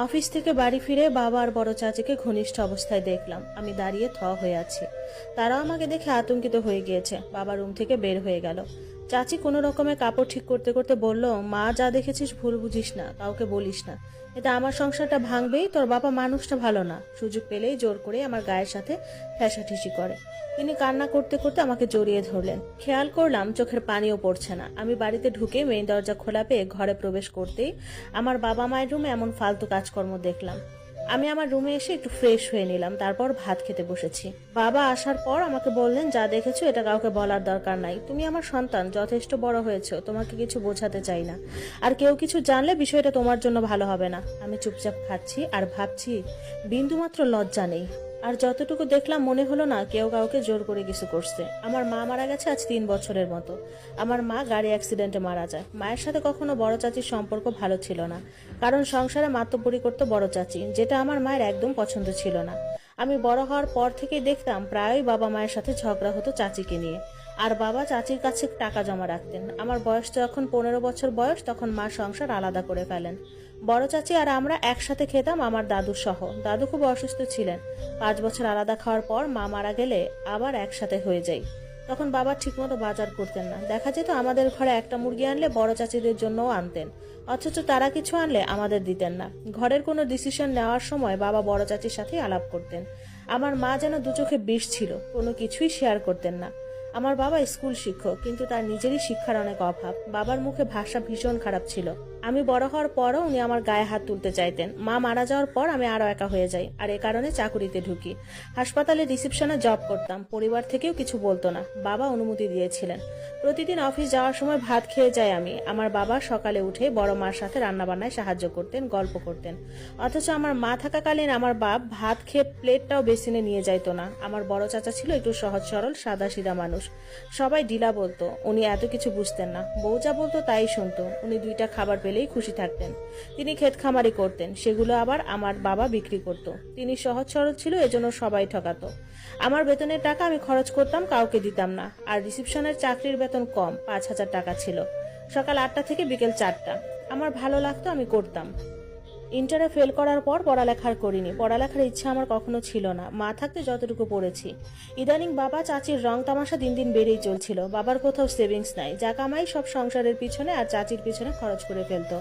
Office থেকে বাড়ি ফিরে বাবা আর বড় চাচিকে ঘনিষ্ঠ অবস্থায় দেখলাম। আমি দাঁড়িয়ে থ হয়ে আছি। তারাও আমাকে দেখে আতঙ্কিত হয়ে গিয়েছে। বাবা রুম থেকে বের হয়ে গেল। চাচি কোনো রকমে কাপড় ঠিক করতে করতে বলল, মা যা দেখেছিস ভুল বুঝিস না, কাউকে বলিস না। এটা আমার সংসারটা ভাঙবেই। তোর বাবা মানুষটা ভালো না, সুযোগ পেলেই জোর করে আমার গায়ের সাথে ঠেসাঠেসি করে। তিনি কান্না করতে করতে আমাকে জড়িয়ে ধরলেন। খেয়াল করলাম চোখের পানিও পড়ছে না। আমি বাড়িতে ঢুকে মেইন দরজা খোলা পেয়ে ঘরে প্রবেশ করতেই আমার বাবা মায়ের রুমে এমন ফালতু কাজকর্ম দেখলাম। আমি আমার রুমে এসে একটু ফ্রেশ হয়ে নিলাম, তারপর ভাত খেতে বসেছি। বাবা আসার পর আমাকে বললেন, যা দেখেছো এটা কাউকে বলার দরকার নাই। তুমি আমার সন্তান, যথেষ্ট বড় হয়েছো, তোমাকে কিছু বোঝাতে চাই না। আর কেউ কিছু জানলে বিষয়টা তোমার জন্য ভালো হবে না। আমি চুপচাপ খাচ্ছি আর ভাবছি, বিন্দুমাত্র লজ্জা নেই। আর যতটুকু দেখলাম মনে হলো না কেউ কাউকে জোর করে কিছু করছে। আমার মা মারা গেছে আজ 3 বছরের মতো। আমার মা গাড়ি অ্যাক্সিডেন্টে মারা যায়। মায়ের সাথে কখনো বড় চাচির সম্পর্ক ভালো ছিল না, কারণ সংসারে মাতব্বরি করতো বড় চাচি, যেটা আমার মায়ের একদম পছন্দ ছিল না। আমি বড় হওয়ার পর থেকেই দেখতাম প্রায়ই বাবা মায়ের সাথে ঝগড়া হতো চাচিকে নিয়ে। আর বাবা চাচির কাছে টাকা জমা রাখতেন। আমার বয়স যখন 15 বছর বয়স, তখন মা সংসার আলাদা করে ফেলেন। বড় চাচি আর আমরা একসাথে খেতাম, আমার দাদু সহ। দাদু খুব অসুস্থ ছিলেন। 5 বছর আলাদা খাওয়ার পর মা মারা গেলে আবার একসাথে হয়ে যাই। তখন বাবা ঠিকমতো বাজার করতেন না। দেখা যেত আমাদের ঘরে একটা মুরগি আনলে বড় চাচিদের জন্যও আনতেন, অথচ তারা কিছু আনলে আমাদের দিতেন না। ঘরের কোনো ডিসিশন নেওয়ার সময় বাবা বড় চাচির সাথে আলাপ করতেন। আমার মা যেন দু চোখে বিষ ছিল, কোনো কিছুই শেয়ার করতেন না। আমার বাবা স্কুল শিক্ষক, কিন্তু তার নিজেরই শিক্ষার অনেক অভাব। বাবার মুখে ভাষা ভীষণ খারাপ ছিল। আমি বড় হওয়ার পরও উনি আমার গায়ে হাত তুলতে চাইতেন। মা মারা যাওয়ার পর আমি আরো একা হয়ে যাই, আর এ কারণে চাকুরিতে ঢুকি। হাসপাতালে রিসেপশনে জব করতাম। পরিবার থেকেও কিছু বলতো না, বাবা অনুমতি দিয়েছিলেন। প্রতিদিন অফিস যাওয়ার সময় ভাত খেয়ে যাই আমি। আমার বাবা সকালে উঠে বড় মার সাথে রান্নাবান্নায় সাহায্য করতেন, গল্প করতেন। অথচ আমার মা থাকাকালীন আমার বাপ ভাত খেয়ে প্লেটটাও বেসিনে নিয়ে যাইতো না। আমার বড় চাচা ছিল একটু সহজ সরল সাদা সিধা মানুষ। সবাই ঢিলা বলতো, উনি এত কিছু বুঝতেন না। বউ যা বলতো তাই শুনতো। উনি 2টা খাবার পেলেই খুশি থাকতেন। তিনি ক্ষেত খামারি করতেন, সেগুলো আবার আমার বাবা বিক্রি করত। তিনি সহজ সরল ছিল, এজন্য সবাই ঠকাতো। আমার বেতনের টাকা আমি খরচ করতাম, কাউকে দিতাম না। আর রিসেপশনের চাকরির বেতন কম, 5,000 টাকা ছিল। সকাল 8টা থেকে বিকেল 4টা। আমার ভালো লাগতো, আমি করতাম। ইন্টারে ফেল করার পর পড়ালেখার করিনি। পড়ালেখার ইচ্ছা আমার কখনো ছিল না, মা থাকতে যতটুকু পড়েছি। ইদানিং বাবা চাচির রং তামাশা দিন দিন বেড়েই চলছিল। বাবার কোথাও সেভিংস নাই, যা কামাই সব সংসারের পিছনে আর চাচির পিছনে খরচ করে ফেলতো।